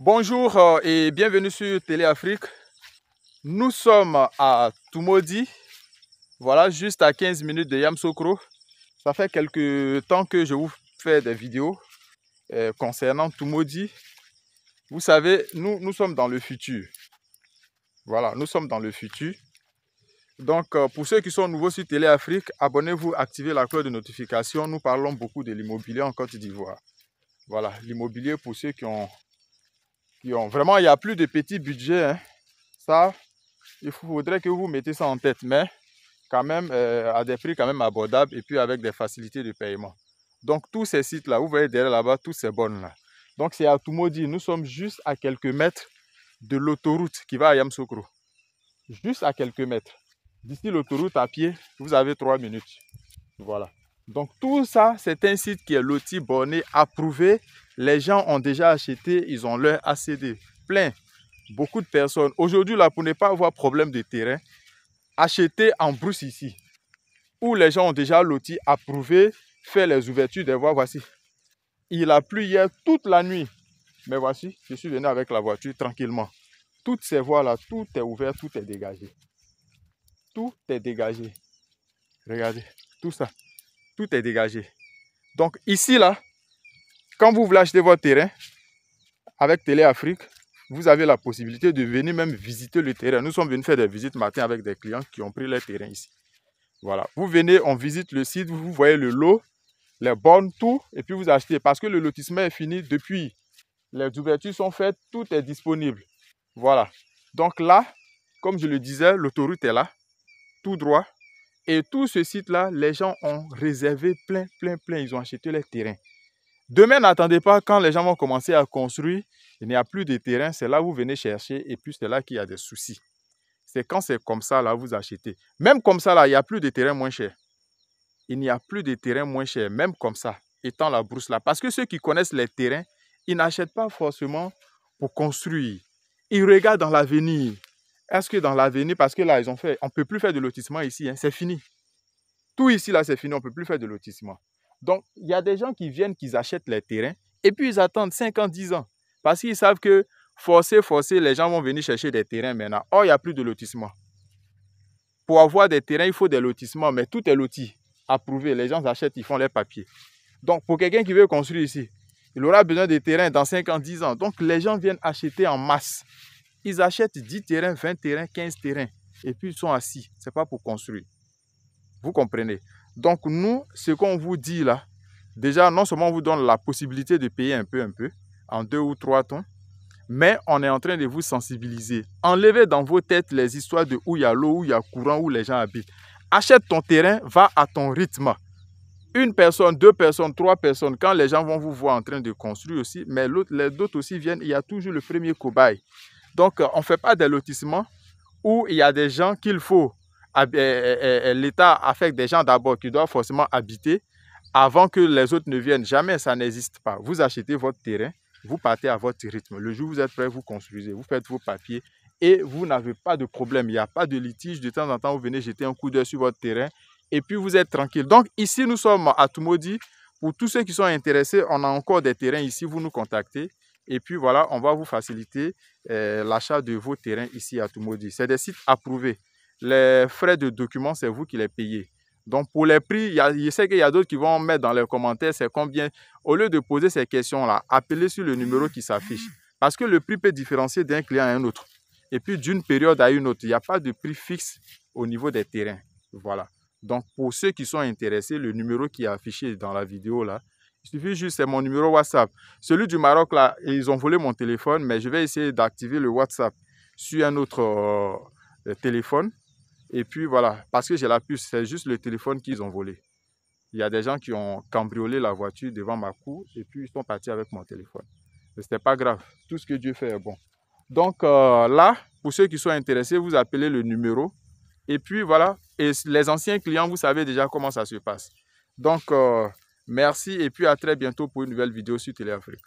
Bonjour et bienvenue sur Télé Afrique. Nous sommes à Tumodi, voilà, juste à 15 minutes de Yamoussoukro. Ça fait quelques temps que je vous fais des vidéos concernant Tumodi. Vous savez, nous sommes dans le futur. Voilà, nous sommes dans le futur. Donc, pour ceux qui sont nouveaux sur Télé Afrique, abonnez-vous, activez la cloche de notification. Nous parlons beaucoup de l'immobilier en Côte d'Ivoire. Voilà, l'immobilier pour ceux qui ont vraiment, il n'y a plus de petits budgets. Hein. Ça, il faudrait que vous mettez ça en tête, mais quand même à des prix quand même abordables et puis avec des facilités de paiement. Donc, tous ces sites-là, vous voyez derrière là-bas, tous ces bornes-là. Donc, c'est à Tumodi. Nous sommes juste à quelques mètres de l'autoroute qui va à Yamoussoukro. Juste à quelques mètres. D'ici l'autoroute à pied, vous avez 3 minutes. Voilà. Donc tout ça, c'est un site qui est loti, borné, approuvé. Les gens ont déjà acheté, ils ont leur ACD. Plein. Beaucoup de personnes. Aujourd'hui, là, pour ne pas avoir problème de terrain, achetez en brousse ici. Où les gens ont déjà loti, approuvé, fait les ouvertures des voies. Voici. Il a plu hier toute la nuit. Mais voici, je suis venu avec la voiture tranquillement. Toutes ces voies-là, tout est ouvert, tout est dégagé. Tout est dégagé. Regardez, tout ça, tout est dégagé. Donc ici, là, quand vous voulez acheter votre terrain, avec Télé Afrique, vous avez la possibilité de venir même visiter le terrain. Nous sommes venus faire des visites matin avec des clients qui ont pris leur terrain ici. Voilà, vous venez, on visite le site, vous voyez le lot, les bornes, tout, et puis vous achetez. Parce que le lotissement est fini depuis. Les ouvertures sont faites, tout est disponible. Voilà. Donc là, comme je le disais, l'autoroute est là, tout droit. Et tout ce site-là, les gens ont réservé plein. Ils ont acheté les terrains. Demain, n'attendez pas, quand les gens vont commencer à construire, il n'y a plus de terrain, c'est là où vous venez chercher et puis c'est là qu'il y a des soucis. C'est quand c'est comme ça, là, vous achetez. Même comme ça, là, il n'y a plus de terrain moins cher. Il n'y a plus de terrain moins cher, même comme ça, étant la brousse là. Parce que ceux qui connaissent les terrains, ils n'achètent pas forcément pour construire. Ils regardent dans l'avenir. Est-ce que dans l'avenir, parce que là, ils ont fait, on ne peut plus faire de lotissement ici, hein, c'est fini. Tout ici, là, c'est fini, on ne peut plus faire de lotissement. Donc, il y a des gens qui viennent, qui achètent les terrains, et puis ils attendent 5 ans, 10 ans. Parce qu'ils savent que forcé, les gens vont venir chercher des terrains maintenant. Or, il n'y a plus de lotissement. Pour avoir des terrains, il faut des lotissements, mais tout est loti, approuvé. Les gens achètent, ils font les papiers. Donc, pour quelqu'un qui veut construire ici, il aura besoin de terrains dans 5 ans, 10 ans. Donc, les gens viennent acheter en masse. Ils achètent 10 terrains, 20 terrains, 15 terrains. Et puis, ils sont assis. Ce n'est pas pour construire. Vous comprenez? Donc, nous, ce qu'on vous dit là, déjà, non seulement on vous donne la possibilité de payer un peu, en 2 ou 3 temps, mais on est en train de vous sensibiliser. Enlevez dans vos têtes les histoires de où il y a l'eau, où il y a courant, où les gens habitent. Achète ton terrain, va à ton rythme. Une personne, 2 personnes, 3 personnes, quand les gens vont vous voir en train de construire aussi, mais les autres aussi viennent, il y a toujours le premier cobaye. Donc, on ne fait pas des lotissements où il y a des gens qu'il faut. L'État affecte des gens d'abord qui doivent forcément habiter avant que les autres ne viennent. Jamais, ça n'existe pas. Vous achetez votre terrain, vous partez à votre rythme. Le jour où vous êtes prêt, vous construisez, vous faites vos papiers et vous n'avez pas de problème. Il n'y a pas de litige. De temps en temps, vous venez jeter un coup d'œil sur votre terrain et puis vous êtes tranquille. Donc ici, nous sommes à Tumodi. Pour tous ceux qui sont intéressés, on a encore des terrains ici, vous nous contactez. Et puis voilà, on va vous faciliter l'achat de vos terrains ici à Tumodi. C'est des sites approuvés. Les frais de documents, c'est vous qui les payez. Donc, pour les prix, je sais qu'il y a d'autres qui vont mettre dans les commentaires c'est combien. Au lieu de poser ces questions-là, appelez sur le numéro qui s'affiche. Parce que le prix peut différencier d'un client à un autre. Et puis, d'une période à une autre, il n'y a pas de prix fixe au niveau des terrains. Voilà. Donc, pour ceux qui sont intéressés, le numéro qui est affiché dans la vidéo, là, il suffit juste, c'est mon numéro WhatsApp. Celui du Maroc, là, ils ont volé mon téléphone, mais je vais essayer d'activer le WhatsApp sur un autre téléphone. Et puis voilà, parce que j'ai la puce, c'est juste le téléphone qu'ils ont volé. Il y a des gens qui ont cambriolé la voiture devant ma cour et puis ils sont partis avec mon téléphone. Mais ce n'était pas grave, tout ce que Dieu fait est bon. Donc là, pour ceux qui sont intéressés, vous appelez le numéro. Et puis voilà, et les anciens clients, vous savez déjà comment ça se passe. Donc merci et puis à très bientôt pour une nouvelle vidéo sur Télé Afrique.